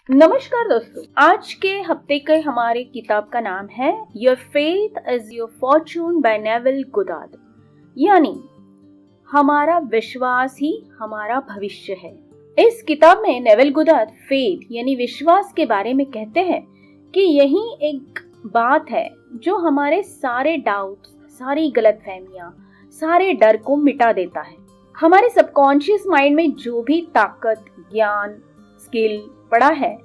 नमस्कार दोस्तों, आज के हफ्ते के हमारे किताब का नाम है your faith is your fortune by Neville Goddard, यानी हमारा विश्वास ही हमारा भविष्य है। इस किताब में नेविल गोदार्ड फेथ यानी विश्वास के बारे में कहते हैं कि यही एक बात है जो हमारे सारे डाउट्स, सारी गलतफहमियां, सारे डर को मिटा देता है। हमारे सबकॉन्शियस माइंड में जो भी ताकत, ज्ञान, स्किल पड़ा है,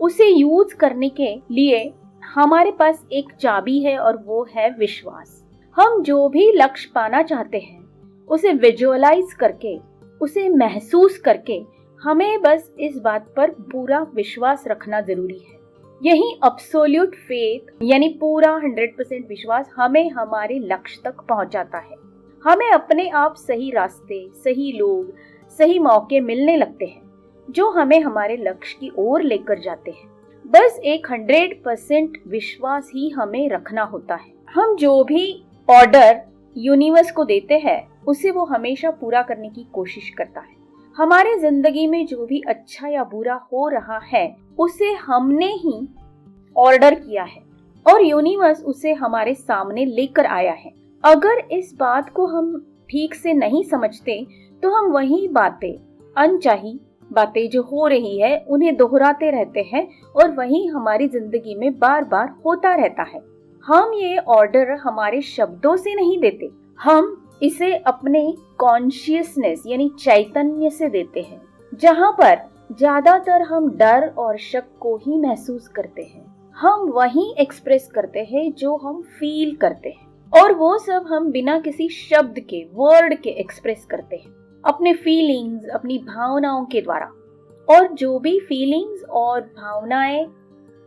उसे यूज करने के लिए हमारे पास एक चाबी है और वो है विश्वास। हम जो भी लक्ष्य पाना चाहते हैं उसे विजुअलाइज करके, उसे महसूस करके हमें बस इस बात पर पूरा विश्वास रखना जरूरी है। यही एब्सोल्यूट फेथ यानी पूरा 100% विश्वास हमें हमारे लक्ष्य तक पहुंचाता है। हमें अपने आप सही रास्ते, सही लोग, सही मौके मिलने लगते हैं जो हमें हमारे लक्ष्य की ओर लेकर जाते हैं। बस एक 100% विश्वास ही हमें रखना होता है। हम जो भी ऑर्डर यूनिवर्स को देते हैं उसे वो हमेशा पूरा करने की कोशिश करता है। हमारे जिंदगी में जो भी अच्छा या बुरा हो रहा है उसे हमने ही ऑर्डर किया है और यूनिवर्स उसे हमारे सामने लेकर आया है। अगर इस बात को हम ठीक से नहीं समझते तो हम वही बातें, अनचाही बातें जो हो रही है उन्हें दोहराते रहते हैं और वही हमारी जिंदगी में बार बार होता रहता है। हम ये ऑर्डर हमारे शब्दों से नहीं देते, हम इसे अपने कॉन्शियसनेस यानी चैतन्य से देते हैं, जहाँ पर ज्यादातर हम डर और शक को ही महसूस करते हैं। हम वही एक्सप्रेस करते हैं जो हम फील करते हैं और वो सब हम बिना किसी शब्द के, वर्ड के एक्सप्रेस करते हैं अपने फीलिंग्स, अपनी भावनाओं के द्वारा। और जो भी फीलिंग्स और भावनाएं,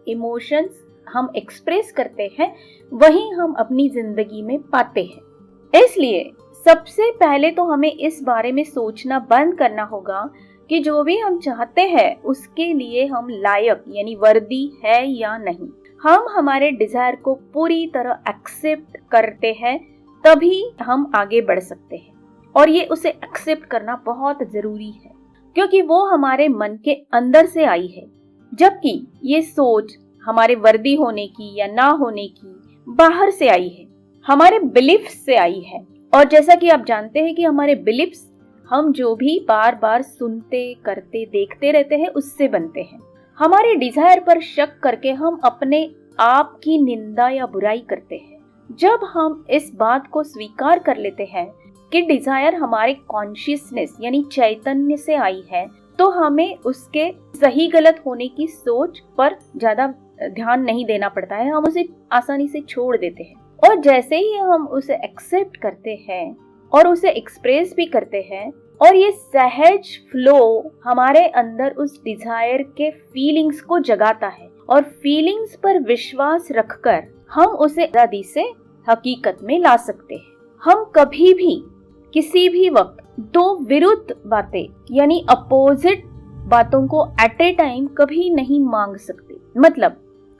इमोशंस हम एक्सप्रेस करते हैं वही हम अपनी जिंदगी में पाते हैं। इसलिए सबसे पहले तो हमें इस बारे में सोचना बंद करना होगा कि जो भी हम चाहते हैं उसके लिए हम लायक यानी वर्दी है या नहीं। हम हमारे डिजायर को पूरी तरह एक्सेप्ट करते हैं तभी हम आगे बढ़ सकते हैं और ये उसे एक्सेप्ट करना बहुत जरूरी है क्योंकि वो हमारे मन के अंदर से आई है, जबकि ये सोच हमारे वर्दी होने की या ना होने की बाहर से आई है, हमारे बिलीफ से आई है। और जैसा कि आप जानते हैं कि हमारे बिलीफ्स हम जो भी बार बार सुनते, करते, देखते रहते हैं उससे बनते हैं। हमारे डिजायर पर शक करके हम अपने आप की निंदा या बुराई करते हैं। जब हम इस बात को स्वीकार कर लेते हैं कि डिजायर हमारे कॉन्शियसनेस यानी चैतन्य से आई है तो हमें उसके सही गलत होने की सोच पर ज्यादा ध्यान नहीं देना पड़ता है, हम उसे आसानी से छोड़ देते हैं। और जैसे ही हम उसे एक्सेप्ट करते हैं और उसे एक्सप्रेस भी करते हैं और ये सहज फ्लो हमारे अंदर उस डिजायर के फीलिंग्स को जगाता है और फीलिंग्स पर विश्वास रखकर हम उसे आजादी से हकीकत में ला सकते हैं। हम कभी भी किसी भी वक्त दो विरुद्ध बातें यानी अपोजिट बातों को एट ए टाइम कभी नहीं मांग सकते। मतलब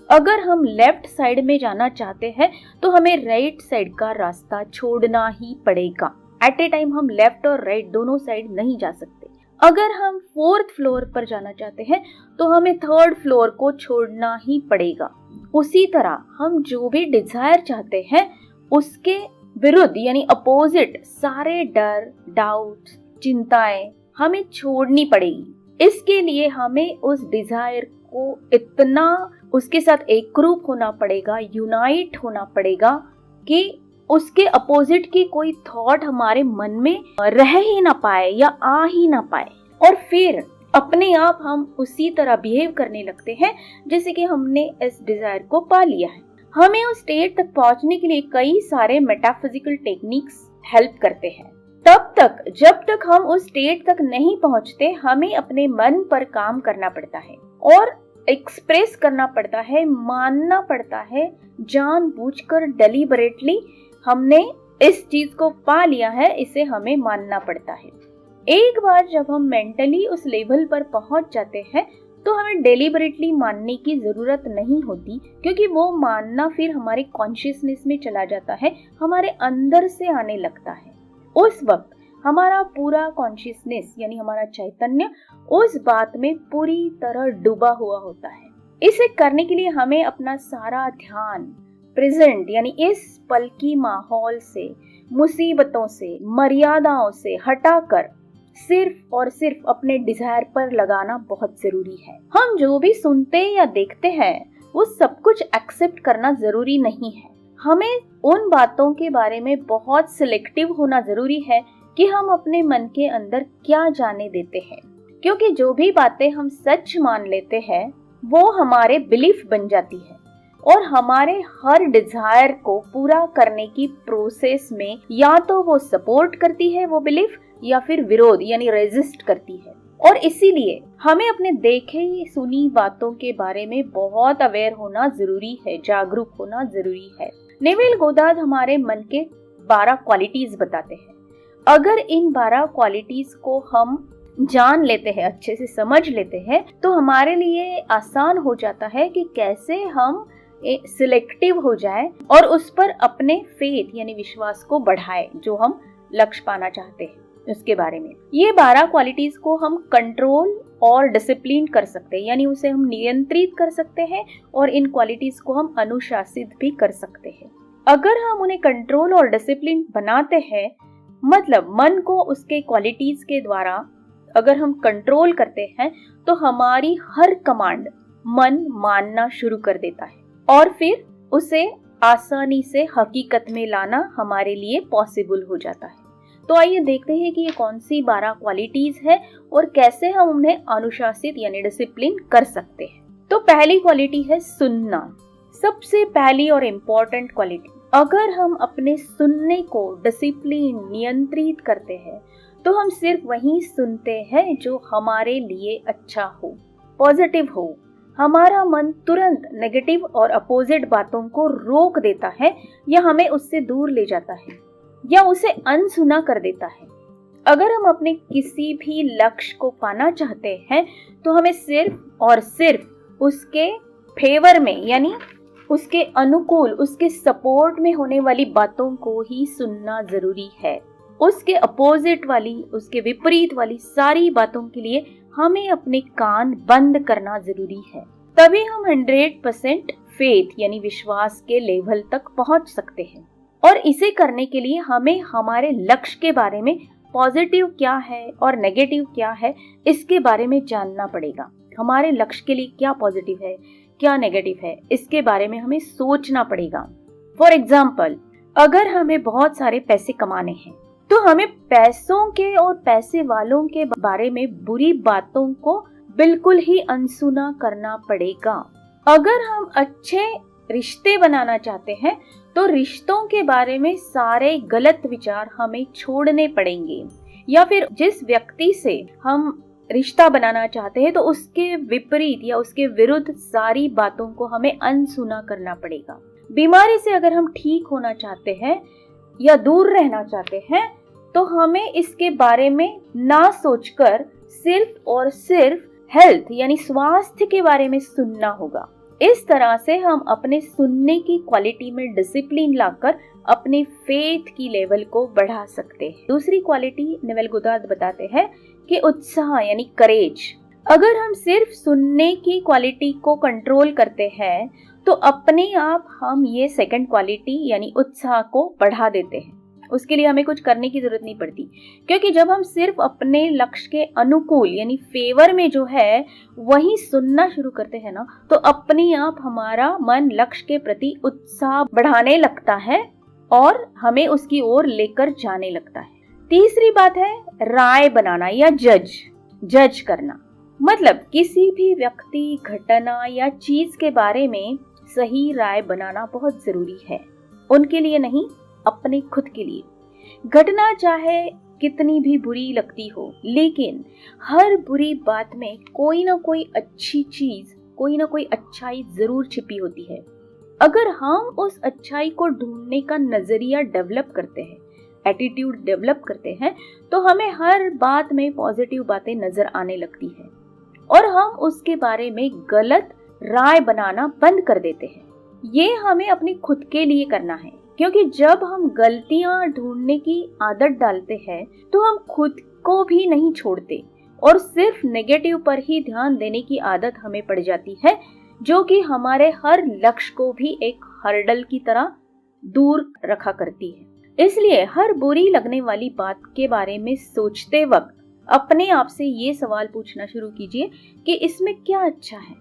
अगर हम लेफ्ट साइड में जाना चाहते हैं तो हमें राइट साइड का रास्ता छोड़ना ही पड़ेगा। एट ए टाइम हम लेफ्ट और राइट दोनों साइड नहीं जा सकते। अगर हम 4th फ्लोर पर जाना चाहते हैं तो हमें 3rd फ्लोर को छोड़ना ही पड़ेगा। उसी तरह हम जो भी डिजायर चाहते हैं उसके विरुद्ध यानी अपोजिट सारे डर, डाउट, चिंताएं हमें छोड़नी पड़ेगी। इसके लिए हमें उस डिजायर को इतना उसके साथ एकरूप होना पड़ेगा, यूनाइट होना पड़ेगा कि उसके अपोजिट की कोई थॉट हमारे मन में रह ही ना पाए या आ ही ना पाए। और फिर अपने आप हम उसी तरह बिहेव करने लगते हैं जैसे कि हमने इस डिजायर को पा लिया है। हमें उस स्टेट तक पहुंचने के लिए कई सारे मेटाफिजिकल टेक्निक्स हेल्प करते हैं। तब तक जब तक हम उस स्टेट तक नहीं पहुंचते हमें अपने मन पर काम करना पड़ता है और एक्सप्रेस करना पड़ता है, मानना पड़ता है, जानबूझकर डेलिबरेटली हमने इस चीज को पा लिया है, इसे हमें मानना पड़ता है। एक बार जब हम मेंटली उस लेवल पर पहुंच जाते हैं तो हमें डेलिबरेटली मानने की जरूरत नहीं होती क्योंकि वो मानना फिर हमारे कॉन्शियसनेस में चला जाता है, हमारे अंदर से आने लगता है। उस वक्त हमारा पूरा कॉन्शियसनेस यानी हमारा चैतन्य उस बात में पूरी तरह डूबा हुआ होता है। इसे करने के लिए हमें अपना सारा ध्यान प्रेजेंट यानी इस पल की माहौल से, मुसीबतों से, मर्यादाओं से हटाकर सिर्फ और सिर्फ अपने डिजायर पर लगाना बहुत जरूरी है। हम जो भी सुनते या देखते हैं वो सब कुछ एक्सेप्ट करना जरूरी नहीं है। हमें उन बातों के बारे में बहुत सिलेक्टिव होना जरूरी है कि हम अपने मन के अंदर क्या जाने देते हैं, क्योंकि जो भी बातें हम सच मान लेते हैं वो हमारे बिलीफ बन जाती है और हमारे हर डिजायर को पूरा करने की प्रोसेस में या तो वो सपोर्ट करती है वो बिलीफ या फिर विरोध यानी रेजिस्ट करती है। और इसीलिए हमें अपने देखे सुनी बातों के बारे में बहुत अवेयर होना जरूरी है, जागरूक होना जरूरी है। नेविल गोदार्ड हमारे मन के 12 क्वालिटीज बताते हैं। अगर इन 12 क्वालिटीज को हम जान लेते हैं, अच्छे से समझ लेते हैं, तो हमारे लिए आसान हो जाता है कि कैसे हम सिलेक्टिव हो जाए और उस पर अपने फेथ यानी विश्वास को बढ़ाए जो हम लक्ष्य पाना चाहते हैं उसके बारे में। ये 12 क्वालिटीज को हम कंट्रोल और डिसिप्लिन कर सकते हैं, यानी उसे हम नियंत्रित कर सकते हैं और इन क्वालिटीज को हम अनुशासित भी कर सकते हैं। अगर हम उन्हें कंट्रोल और डिसिप्लिन बनाते हैं, मतलब मन को उसके क्वालिटीज के द्वारा अगर हम कंट्रोल करते हैं, तो हमारी हर कमांड मन मानना शुरू कर देता है और फिर उसे आसानी से हकीकत में लाना हमारे लिए पॉसिबल हो जाता है। तो आइए देखते हैं कि ये कौन सी 12 क्वालिटीज है और कैसे हम उन्हें अनुशासित यानी डिसिप्लिन कर सकते हैं। तो पहली क्वालिटी है सुनना। सबसे पहली और इम्पोर्टेंट क्वालिटी, अगर हम अपने सुनने को डिसिप्लिन नियंत्रित करते हैं तो हम सिर्फ वही सुनते हैं जो हमारे लिए अच्छा हो, पॉजिटिव हो। हमारा मन तुरंत नेगेटिव और अपोजिट बातों को रोक देता है या हमें उससे दूर ले जाता है या उसे अनसुना कर देता है। अगर हम अपने किसी भी लक्ष्य को पाना चाहते हैं तो हमें सिर्फ और सिर्फ उसके फेवर में यानी उसके अनुकूल, उसके सपोर्ट में होने वाली बातों को ही सुनना जरूरी है। उसके अपोजिट वाली, उसके विपरीत वाली सारी बातों के लिए हमें अपने कान बंद करना जरूरी है। तभी हम 100% फेथ यानी विश्वास के लेवल तक पहुंच सकते हैं। और इसे करने के लिए हमें हमारे लक्ष्य के बारे में पॉजिटिव क्या है और नेगेटिव क्या है इसके बारे में जानना पड़ेगा। हमारे लक्ष्य के लिए क्या पॉजिटिव है, क्या नेगेटिव है, इसके बारे में हमें सोचना पड़ेगा। फॉर एग्जाम्पल, अगर हमें बहुत सारे पैसे कमाने हैं तो हमें पैसों के और पैसे वालों के बारे में बुरी बातों को बिल्कुल ही अनसुना करना पड़ेगा। अगर हम अच्छे रिश्ते बनाना चाहते हैं तो रिश्तों के बारे में सारे गलत विचार हमें छोड़ने पड़ेंगे, या फिर जिस व्यक्ति से हम रिश्ता बनाना चाहते हैं तो उसके विपरीत या उसके विरुद्ध सारी बातों को हमें अनसुना करना पड़ेगा। बीमारी से अगर हम ठीक होना चाहते हैं या दूर रहना चाहते हैं तो हमें इसके बारे में ना सोचकर सिर्फ और सिर्फ हेल्थ यानी स्वास्थ्य के बारे में सुनना होगा। इस तरह से हम अपने सुनने की क्वालिटी में डिसिप्लिन लाकर अपने फेथ की लेवल को बढ़ा सकते हैं। दूसरी क्वालिटी नेविल गोदार्ड बताते हैं कि उत्साह यानी करेज। अगर हम सिर्फ सुनने की क्वालिटी को कंट्रोल करते हैं तो अपने आप हम ये सेकंड क्वालिटी यानी उत्साह को बढ़ा देते हैं। उसके लिए हमें कुछ करने की जरूरत नहीं पड़ती, क्योंकि जब हम सिर्फ अपने लक्ष्य के अनुकूल यानी फेवर में जो है वही सुनना शुरू करते हैं ना, तो अपने आप हमारा मन लक्ष्य के प्रति उत्साह बढ़ाने लगता है और हमें उसकी ओर लेकर जाने लगता है। तीसरी बात है राय बनाना या जज करना। मतलब किसी भी व्यक्ति, घटना या चीज के बारे में सही राय बनाना बहुत जरूरी है, उनके लिए नहीं, अपने खुद के लिए। घटना चाहे कितनी भी बुरी लगती हो, लेकिन हर बुरी बात में कोई ना कोई अच्छी चीज, कोई ना कोई अच्छाई जरूर छिपी होती है। अगर हम उस अच्छाई को ढूंढने का नजरिया डेवलप करते हैं, एटीट्यूड डेवलप करते हैं, तो हमें हर बात में पॉजिटिव बातें नजर आने लगती है और हम उसके बारे में गलत राय बनाना बंद कर देते हैं। ये हमें अपने खुद के लिए करना है, क्योंकि जब हम गलतियां ढूंढने की आदत डालते हैं तो हम खुद को भी नहीं छोड़ते और सिर्फ नेगेटिव पर ही ध्यान देने की आदत हमें पड़ जाती है, जो कि हमारे हर लक्ष्य को भी एक हर्डल की तरह दूर रखा करती है। इसलिए हर बुरी लगने वाली बात के बारे में सोचते वक्त अपने आप से ये सवाल पूछना शुरू कीजिए कि इसमें क्या अच्छा है।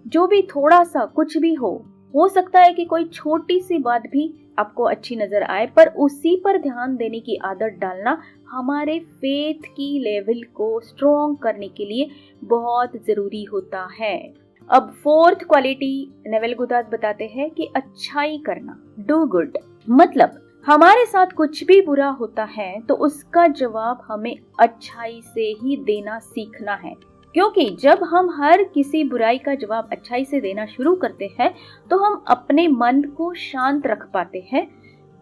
जो भी थोड़ा सा कुछ भी हो सकता है कि कोई छोटी सी बात भी आपको अच्छी नजर आए, पर उसी पर ध्यान देने की आदत डालना हमारे फेथ की लेवल को स्ट्रॉन्ग करने के लिए बहुत जरूरी होता है। अब फोर्थ क्वालिटी नेवेल गोदार्द बताते हैं कि अच्छाई करना, डू गुड। मतलब हमारे साथ कुछ भी बुरा होता है तो उसका जवाब हमें अच्छाई से ही देना सीखना है, क्योंकि जब हम हर किसी बुराई का जवाब अच्छाई से देना शुरू करते हैं तो हम अपने मन को शांत रख पाते हैं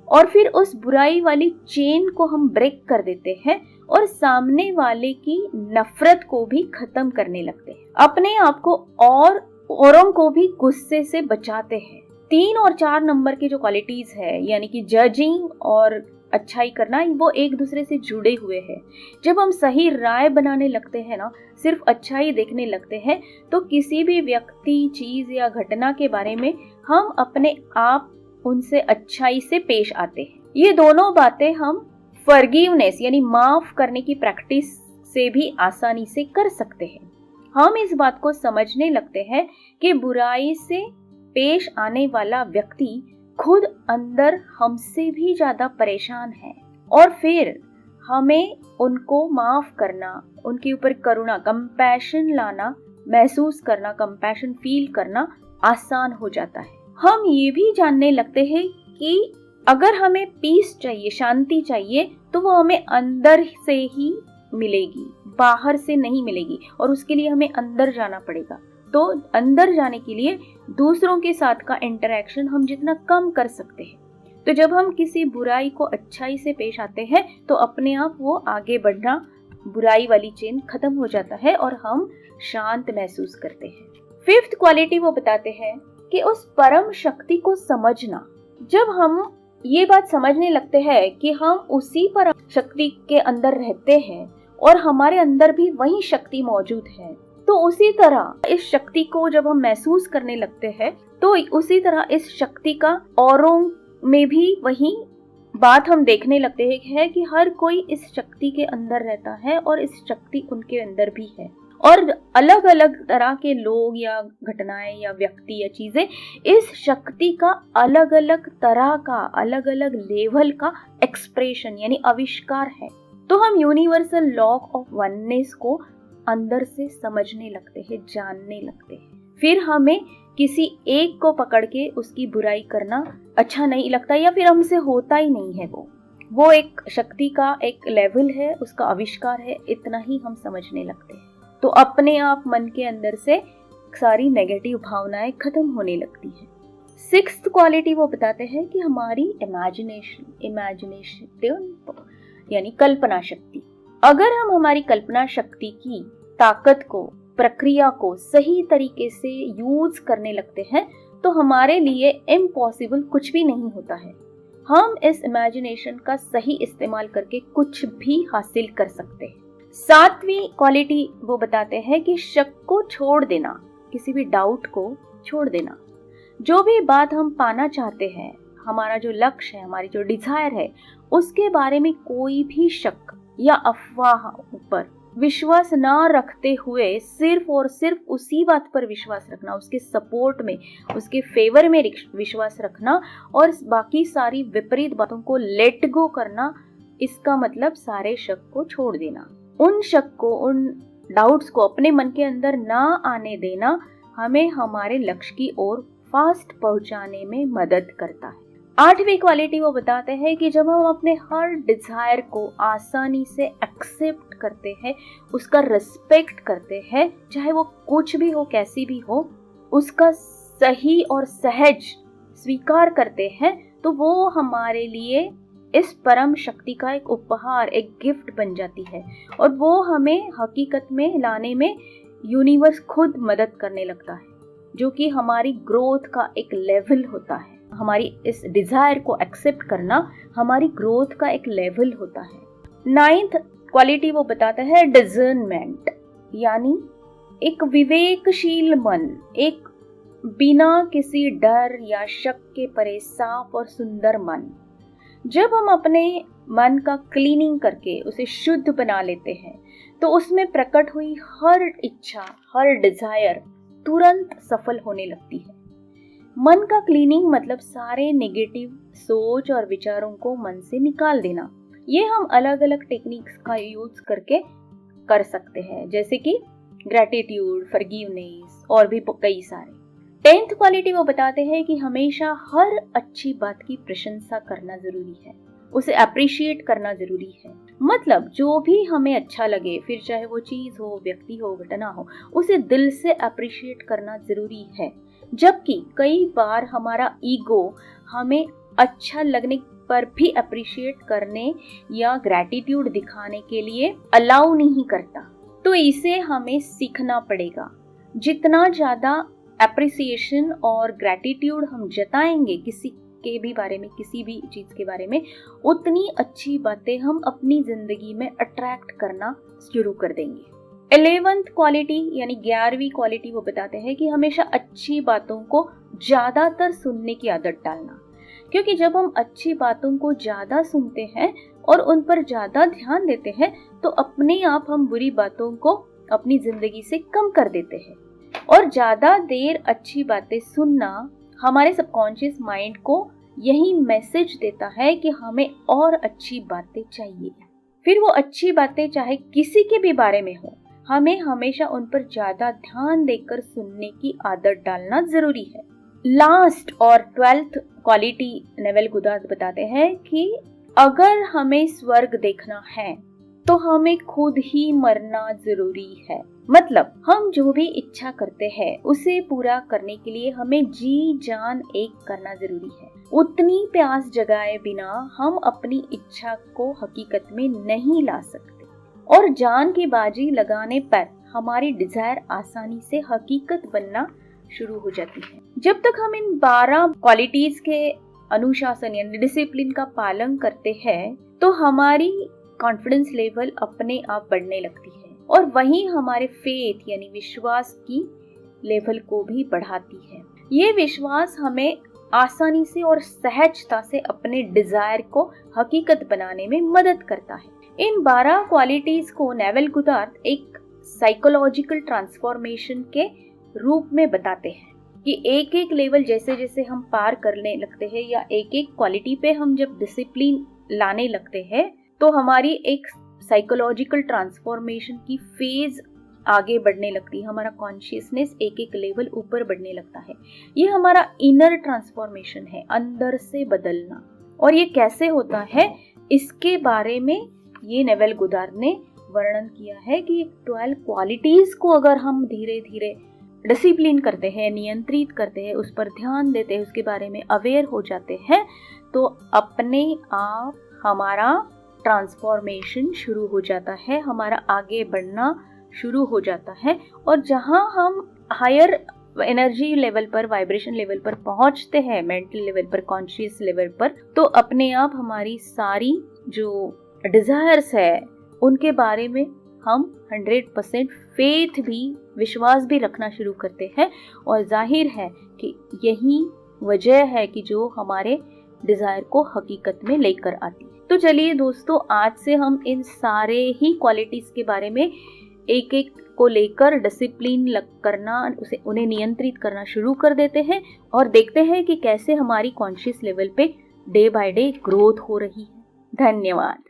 और फिर उस बुराई वाली चेन को हम ब्रेक कर देते हैं और सामने वाले की नफरत को भी खत्म करने लगते हैं। अपने आप को और औरों को भी गुस्से से बचाते हैं। 3 और 4 नंबर की जो क्वालिटीज है, यानी कि जजिंग और अच्छाई करना, वो एक दूसरे से जुड़े हुए हैं। जब हम सही राय बनाने लगते हैं ना, सिर्फ अच्छाई देखने लगते हैं, तो किसी भी व्यक्ति, चीज या घटना के बारे में हम अपने आप उनसे अच्छाई से पेश आते हैं। ये दोनों बातें हम फॉरगिवनेस यानी माफ करने की प्रैक्टिस से भी आसानी से कर सकते हैं। हम इस बात को समझने लगते हैं कि बुराई से पेश आने वाला व्यक्ति खुद अंदर हमसे भी ज्यादा परेशान है और फिर हमें उनको माफ करना, उनके ऊपर करुणा, कंपैशन लाना, महसूस करना, कंपैशन फील करना आसान हो जाता है। हम ये भी जानने लगते हैं कि अगर हमें पीस चाहिए, शांति चाहिए, तो वो हमें अंदर से ही मिलेगी, बाहर से नहीं मिलेगी, और उसके लिए हमें अंदर जाना पड़ेगा। तो अंदर जाने के लिए दूसरों के साथ का इंटरेक्शन हम जितना कम कर सकते हैं, तो जब हम किसी बुराई को अच्छाई से पेश आते हैं तो अपने आप वो आगे बढ़ना, बुराई वाली चेन खत्म हो जाता है और हम शांत महसूस करते हैं। 5th क्वालिटी वो बताते हैं कि उस परम शक्ति को समझना। जब हम ये बात समझने लगते हैं कि हम उसी परम शक्ति के अंदर रहते हैं और हमारे अंदर भी वही शक्ति मौजूद है, तो उसी तरह इस शक्ति को जब हम महसूस करने लगते हैं तो उसी तरह इस शक्ति का औरों में भी वही बात हम देखने लगते हैं कि हर कोई इस शक्ति के अंदर रहता है और इस शक्ति उनके अंदर भी है। और अलग अलग तरह के लोग या घटनाएं या व्यक्ति या चीजें इस शक्ति का अलग अलग तरह का, अलग अलग लेवल का एक्सप्रेशन यानी आविष्कार है। तो हम यूनिवर्सल लॉ ऑफ वननेस को अंदर से समझने लगते हैं, जानने लगते हैं। फिर हमें किसी एक को पकड़ के उसकी बुराई करना अच्छा नहीं लगता, या फिर हमसे होता ही नहीं है। वो एक शक्ति का एक लेवल है, उसका आविष्कार है, इतना ही हम समझने लगते हैं। तो अपने आप मन के अंदर से सारी नेगेटिव भावनाएं खत्म होने लगती हैं। 6th क्वालिटी वो बताते हैं कि हमारी इमेजिनेशन यानी कल्पना शक्ति। अगर हम हमारी कल्पना शक्ति की ताकत को, प्रक्रिया को सही तरीके से यूज करने लगते हैं तो हमारे लिए इम्पॉसिबल कुछ भी नहीं होता है। हम इस इमेजिनेशन का सही इस्तेमाल करके कुछ भी हासिल कर सकते हैं। 7वीं क्वालिटी वो बताते हैं कि शक को छोड़ देना, किसी भी डाउट को छोड़ देना। जो भी बात हम पाना चाहते हैं, हमारा जो लक्ष्य है, हमारी जो डिजायर है, उसके बारे में कोई भी शक या अफवाह ऊपर विश्वास ना रखते हुए सिर्फ और सिर्फ उसी बात पर विश्वास रखना, उसके सपोर्ट में, उसके फेवर में विश्वास रखना और बाकी सारी विपरीत बातों को लेट गो करना। इसका मतलब सारे शक को छोड़ देना। उन शक को, उन डाउट्स को अपने मन के अंदर ना आने देना हमें हमारे लक्ष्य की ओर फास्ट पहुंचाने में मदद करता है। 8वीं क्वालिटी वो बताते हैं कि जब हम अपने हर डिजायर को आसानी से एक्सेप्ट करते हैं, उसका रिस्पेक्ट करते हैं, चाहे वो कुछ भी हो, कैसी भी हो, उसका सही और सहज स्वीकार करते हैं, तो वो हमारे लिए इस परम शक्ति का एक उपहार, एक गिफ्ट बन जाती है और वो हमें हकीकत में लाने में यूनिवर्स खुद मदद करने लगता है, जो कि हमारी ग्रोथ का एक लेवल होता है। हमारी इस डिजायर को एक्सेप्ट करना हमारी ग्रोथ का एक लेवल होता है। 9th क्वालिटी वो बताता है डिजर्नमेंट, यानी एक विवेकशील मन, एक बिना किसी डर या शक के परे साफ और सुंदर मन। जब हम अपने मन का क्लीनिंग करके उसे शुद्ध बना लेते हैं तो उसमें प्रकट हुई हर इच्छा, हर डिजायर तुरंत सफल होने लगती है। मन का क्लीनिंग मतलब सारे नेगेटिव सोच और विचारों को मन से निकाल देना। ये हम अलग अलग टेक्निक्स का यूज करके कर सकते हैं, जैसे कि ग्रैटिट्यूड, फॉरगिवनेस और भी कई सारे। 10th क्वालिटी वो बताते हैं कि हमेशा हर अच्छी बात की प्रशंसा करना जरूरी है, उसे अप्रिशिएट करना जरूरी है। मतलब जो भी हमें अच्छा लगे, फिर चाहे वो चीज हो, व्यक्ति हो, घटना हो, उसे दिल से अप्रिशिएट करना जरूरी है। जबकि कई बार हमारा ईगो हमें अच्छा लगने पर भी अप्रिशिएट करने या ग्रैटिट्यूड दिखाने के लिए अलाउ नहीं करता। तो इसे हमें सीखना पड़ेगा। जितना ज्यादा अप्रिसिएशन और ग्रैटिट्यूड हम जताएंगे किसी के भी बारे में, किसी भी चीज के बारे में, उतनी अच्छी बातें हम अपनी जिंदगी में अट्रैक्ट करना शुरू कर देंगे। 11th क्वालिटी यानी 11वीं क्वालिटी वो बताते हैं कि हमेशा अच्छी बातों को ज्यादातर सुनने की आदत डालना, क्योंकि जब हम अच्छी बातों को ज्यादा सुनते हैं और उन पर ज्यादा ध्यान देते हैं तो अपने आप हम बुरी बातों को अपनी जिंदगी से कम कर देते हैं। और ज्यादा देर अच्छी बातें सुनना हमारे सबकॉन्शियस माइंड को यही मैसेज देता है कि हमें और अच्छी बातें चाहिए। फिर वो अच्छी बातें चाहे किसी के भी बारे में हो, हमें हमेशा उन पर ज्यादा ध्यान देकर सुनने की आदत डालना जरूरी है। लास्ट और 12th क्वालिटी नेवेल गुदार्द बताते हैं कि अगर हमें स्वर्ग देखना है तो हमें खुद ही मरना जरूरी है। मतलब हम जो भी इच्छा करते हैं उसे पूरा करने के लिए हमें जी जान एक करना जरूरी है। उतनी प्यास जगाए बिना हम अपनी इच्छा को हकीकत में नहीं ला सकते, और जान की बाजी लगाने पर हमारी डिजायर आसानी से हकीकत बनना शुरू हो जाती है। जब तक हम इन 12 क्वालिटीज के अनुशासन यानी डिसिप्लिन का पालन करते हैं तो हमारी कॉन्फिडेंस लेवल अपने आप बढ़ने लगती है, और वहीं हमारे फेथ यानी विश्वास की लेवल को भी बढ़ाती है। ये विश्वास हमें आसानी से और सहजता से अपने डिजायर को हकीकत बनाने में मदद करता है। इन 12 क्वालिटीज को नेवेल गुदार्द एक साइकोलॉजिकल ट्रांसफॉर्मेशन के रूप में बताते हैं कि एक एक लेवल जैसे जैसे हम पार करने लगते हैं या एक एक क्वालिटी पे हम जब डिसिप्लिन लाने लगते हैं तो हमारी एक साइकोलॉजिकल ट्रांसफॉर्मेशन की फेज आगे बढ़ने लगती है। हमारा कॉन्शियसनेस एक एक लेवल ऊपर बढ़ने लगता है। ये हमारा इनर ट्रांसफॉर्मेशन है, अंदर से बदलना। और ये कैसे होता है इसके बारे में ये नेवेल गुदार्द ने वर्णन किया है कि 12 क्वालिटीज को अगर हम धीरे धीरे डिसिप्लिन करते हैं, नियंत्रित करते हैं, उस पर ध्यान देते हैं, उसके बारे में अवेयर हो जाते हैं तो अपने आप हमारा ट्रांसफॉर्मेशन शुरू हो जाता है, हमारा आगे बढ़ना शुरू हो जाता है। और जहां हम हायर एनर्जी लेवल पर, वाइब्रेशन लेवल पर पहुंचते हैं, मेंटल लेवल पर, कॉन्शियस लेवल पर, तो अपने आप हमारी सारी जो डिजायर्स है उनके बारे में हम 100% फेथ भी, विश्वास भी रखना शुरू करते हैं। और जाहिर है कि यही वजह है कि जो हमारे डिजायर को हकीकत में लेकर आती है। तो चलिए दोस्तों, आज से हम इन सारे ही क्वालिटीज के बारे में एक एक को लेकर डिसिप्लिन करना, उन्हें नियंत्रित करना शुरू कर देते हैं और देखते हैं कि कैसे हमारी कॉन्शियस लेवल पे डे बाय डे ग्रोथ हो रही है। धन्यवाद।